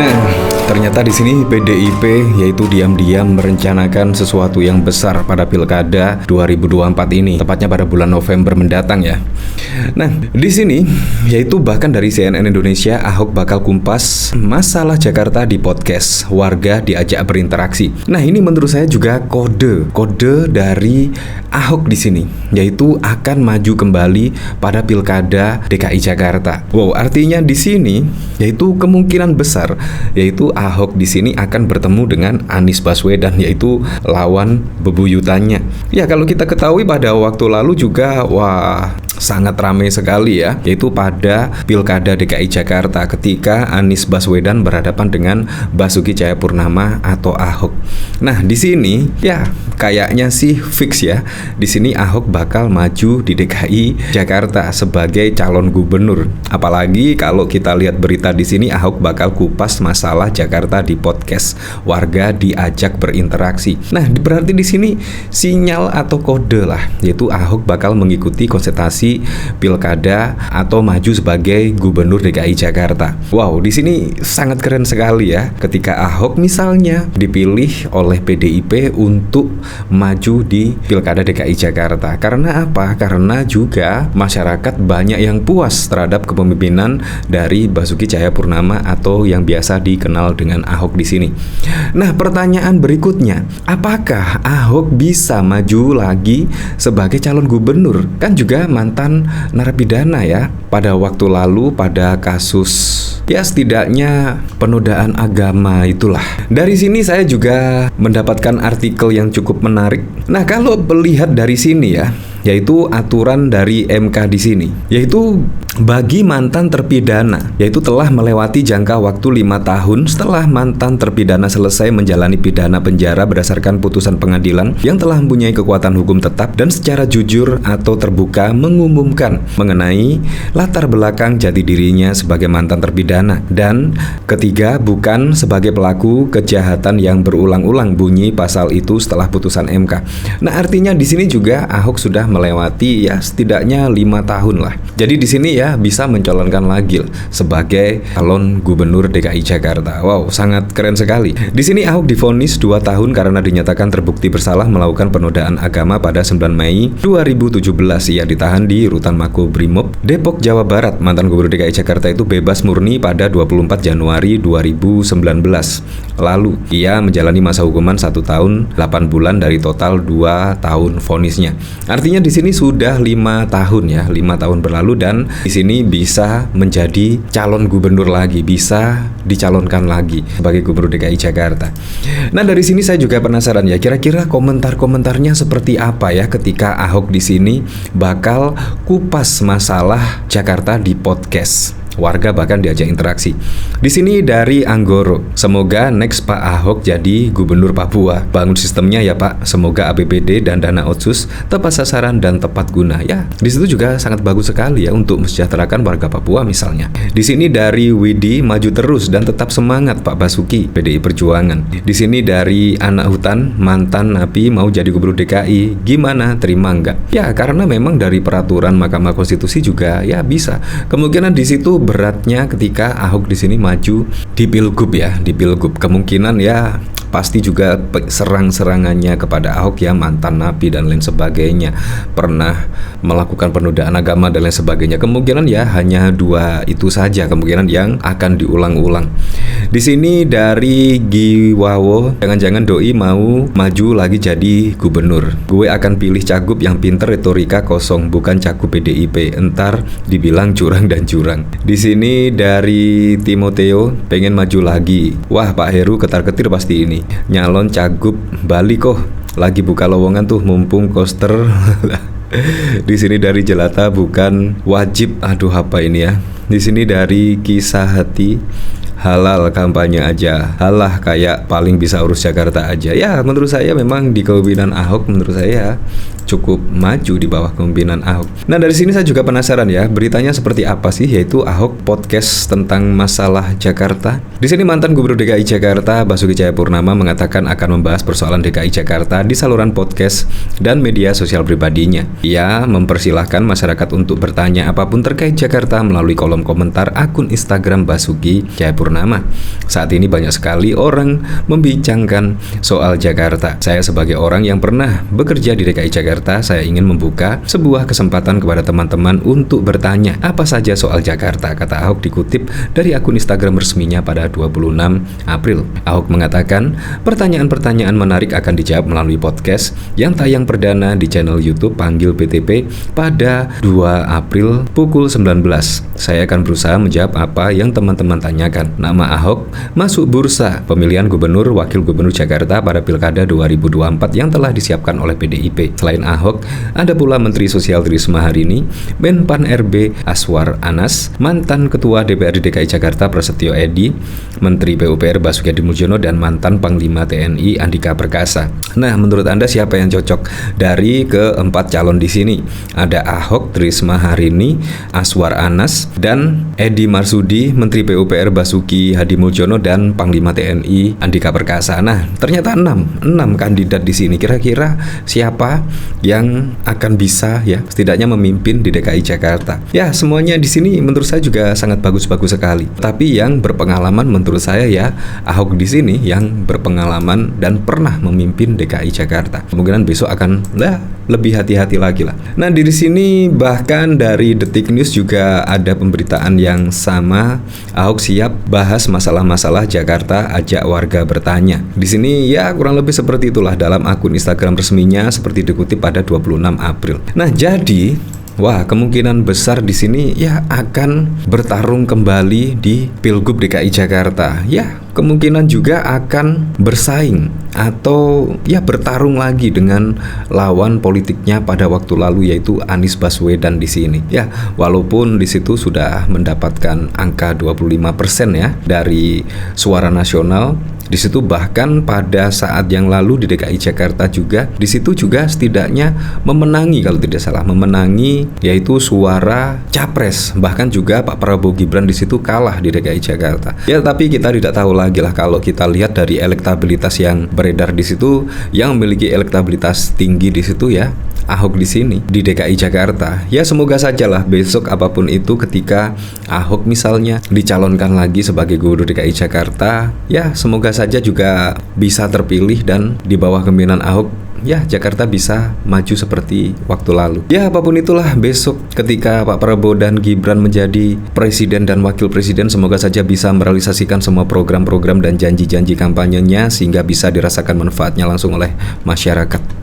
Nah, ternyata di sini PDIP yaitu diam-diam merencanakan sesuatu yang besar pada Pilkada 2024 ini, tepatnya pada bulan November mendatang ya. Nah, di sini yaitu bahkan dari CNN Indonesia, Ahok bakal kumpas masalah Jakarta di podcast, warga diajak berinteraksi. Nah, ini menurut saya juga kode dari Ahok di sini, yaitu akan maju kembali pada Pilkada DKI Jakarta. Wow, artinya di sini yaitu kemungkinan besar yaitu Ahok di sini akan bertemu dengan Anies Baswedan, yaitu lawan bebuyutannya. Ya, kalau kita ketahui pada waktu lalu juga sangat ramai sekali ya, yaitu pada Pilkada DKI Jakarta ketika Anies Baswedan berhadapan dengan Basuki Cahayapurnama atau Ahok. Nah, di sini ya kayaknya sih fix ya. Di sini Ahok bakal maju di DKI Jakarta sebagai calon gubernur. Apalagi kalau kita lihat berita di sini, Ahok bakal kupas masalah Jakarta di podcast, warga diajak berinteraksi. Nah, berarti di sini sinyal atau kode lah, yaitu Ahok bakal mengikuti konsultasi Pilkada atau maju sebagai gubernur DKI Jakarta. Wow, di sini sangat keren sekali ya ketika Ahok misalnya dipilih oleh PDIP untuk maju di Pilkada DKI Jakarta. Karena apa? Karena juga masyarakat banyak yang puas terhadap kepemimpinan dari Basuki Cahayapurnama atau yang biasa dikenal dengan Ahok di sini. Nah, pertanyaan berikutnya, apakah Ahok bisa maju lagi sebagai calon gubernur? Kan juga mantan narapidana ya pada waktu lalu pada kasus ya setidaknya penodaan agama itulah. Dari sini saya juga mendapatkan artikel yang cukup menarik. Nah, kalau melihat dari sini ya, yaitu aturan dari MK di sini, yaitu bagi mantan terpidana, yaitu telah melewati jangka waktu 5 tahun setelah mantan terpidana selesai menjalani pidana penjara berdasarkan putusan pengadilan yang telah mempunyai kekuatan hukum tetap dan secara jujur atau terbuka mengumumkan mengenai latar belakang jati dirinya sebagai mantan terpidana, dan ketiga, bukan sebagai pelaku kejahatan yang berulang-ulang, bunyi pasal itu setelah putusan MK. Nah, artinya di sini juga Ahok sudah melewati ya setidaknya 5 tahun lah. Jadi di sini ya bisa mencalonkan lagi sebagai calon gubernur DKI Jakarta. Wow, sangat keren sekali. Di sini Ahok divonis 2 tahun karena dinyatakan terbukti bersalah melakukan penodaan agama pada 9 Mei 2017. Ia ditahan di Rutan Makobrimob Depok, Jawa Barat. Mantan gubernur DKI Jakarta itu bebas murni pada 24 Januari 2019 lalu. Ia menjalani masa hukuman 1 tahun 8 bulan dari total 2 tahun vonisnya. Artinya di sini sudah 5 tahun ya, 5 tahun berlalu dan di sini bisa menjadi calon gubernur lagi, bisa dicalonkan lagi sebagai gubernur DKI Jakarta. Nah, dari sini saya juga penasaran ya, kira-kira komentar-komentarnya seperti apa ya ketika Ahok di sini bakal kupas masalah Jakarta di podcast. Warga bahkan diajak interaksi. Di sini dari Anggoro, semoga next Pak Ahok jadi gubernur Papua. Bangun sistemnya ya Pak. Semoga APBD dan dana otsus tepat sasaran dan tepat guna. Ya, di situ juga sangat bagus sekali ya untuk mensejahterakan warga Papua misalnya. Di sini dari Widi, maju terus dan tetap semangat Pak Basuki, PDI Perjuangan. Di sini dari Anak Hutan, mantan napi mau jadi gubernur DKI. Gimana? Terima enggak? Ya, karena memang dari peraturan Mahkamah Konstitusi juga ya bisa. Kemungkinan di situ beratnya ketika Ahok di sini maju di Pilgub ya, di Pilgub. Kemungkinan ya pasti juga serang-serangannya kepada Ahok ya, mantan napi dan lain sebagainya, pernah melakukan penodaan agama dan lain sebagainya. Kemungkinan ya hanya 2 itu saja kemungkinan yang akan diulang-ulang. Di sini dari Giwawo, jangan-jangan doi mau maju lagi jadi gubernur. Gue akan pilih cagup yang pinter, retorika kosong, bukan cagup PDIP. Entar dibilang curang dan curang. Di sini dari Timoteo, pengen maju lagi. Wah, Pak Heru ketar-ketir pasti ini. Nyalon cagup Bali kok. Lagi buka lowongan tuh mumpung koster. Di sini dari Jelata, bukan wajib. Aduh, apa ini ya? Di sini dari Kisah Hati, halal kampanye aja, halah kayak paling bisa urus Jakarta aja. Ya, menurut saya memang di kepemimpinan Ahok menurut saya cukup maju di bawah kepemimpinan Ahok. Nah, dari sini saya juga penasaran ya, beritanya seperti apa sih, yaitu Ahok podcast tentang masalah Jakarta. Di sini mantan Gubernur DKI Jakarta Basuki Cahayapurnama mengatakan akan membahas persoalan DKI Jakarta di saluran podcast dan media sosial pribadinya. Ia mempersilahkan masyarakat untuk bertanya apapun terkait Jakarta melalui kolom komentar akun Instagram Basuki Cahayapurnama. Purnama. Saat ini banyak sekali orang membincangkan soal Jakarta. Saya sebagai orang yang pernah bekerja di DKI Jakarta, saya ingin membuka sebuah kesempatan kepada teman-teman untuk bertanya apa saja soal Jakarta, kata Ahok dikutip dari akun Instagram resminya pada 26 April. Ahok mengatakan, pertanyaan-pertanyaan menarik akan dijawab melalui podcast yang tayang perdana di channel YouTube Panggil BTP pada 2 April pukul 19. Saya akan berusaha menjawab apa yang teman-teman tanyakan. Nama Ahok masuk bursa pemilihan gubernur wakil gubernur Jakarta pada Pilkada 2024 yang telah disiapkan oleh PDIP. Selain Ahok, ada pula Menteri Sosial Tri Risma hari ini, Menpan RB Aswar Anas, mantan Ketua DPRD DKI Jakarta Prasetyo Edy, Menteri PUPR Basuki Hadimulyono, dan mantan Panglima TNI Andika Perkasa. Nah, menurut Anda siapa yang cocok dari keempat calon di sini? Ada Ahok, Tri Risma hari ini, Aswar Anas, dan Edy Marsudi, Menteri PUPR Basuki Hadimulyono, dan Panglima TNI Andika Perkasa. Nah, ternyata 6 kandidat di sini. Kira-kira siapa yang akan bisa ya setidaknya memimpin di DKI Jakarta? Ya, semuanya di sini menurut saya juga sangat bagus-bagus sekali. Tapi yang berpengalaman menurut saya ya Ahok di sini yang berpengalaman dan pernah memimpin DKI Jakarta. Kemungkinan besok akan lebih hati-hati lagi lah. Nah, di sini bahkan dari Detik News juga ada pemberitaan yang sama. Ahok siap bahas masalah-masalah Jakarta, ajak warga bertanya. Di sini ya kurang lebih seperti itulah dalam akun Instagram resminya seperti dikutip pada 26 April. Nah, jadi kemungkinan besar di sini ya akan bertarung kembali di Pilgub DKI Jakarta. Ya, kemungkinan juga akan bersaing atau ya bertarung lagi dengan lawan politiknya pada waktu lalu yaitu Anies Baswedan di sini. Ya, walaupun di situ sudah mendapatkan angka 25% ya dari suara nasional. Di situ bahkan pada saat yang lalu di DKI Jakarta juga di situ juga setidaknya memenangi, kalau tidak salah memenangi yaitu suara capres, bahkan juga Pak Prabowo Gibran di situ kalah di DKI Jakarta. Ya, tapi kita tidak tahu lagi lah kalau kita lihat dari elektabilitas yang beredar di situ, yang memiliki elektabilitas tinggi di situ ya Ahok di sini di DKI Jakarta. Ya, semoga sajalah besok apapun itu ketika Ahok misalnya dicalonkan lagi sebagai gubernur DKI Jakarta, ya semoga saja juga bisa terpilih dan di bawah kepemimpinan Ahok ya Jakarta bisa maju seperti waktu lalu. Ya, apapun itulah besok ketika Pak Prabowo dan Gibran menjadi presiden dan wakil presiden, semoga saja bisa merealisasikan semua program-program dan janji-janji kampanyenya sehingga bisa dirasakan manfaatnya langsung oleh masyarakat.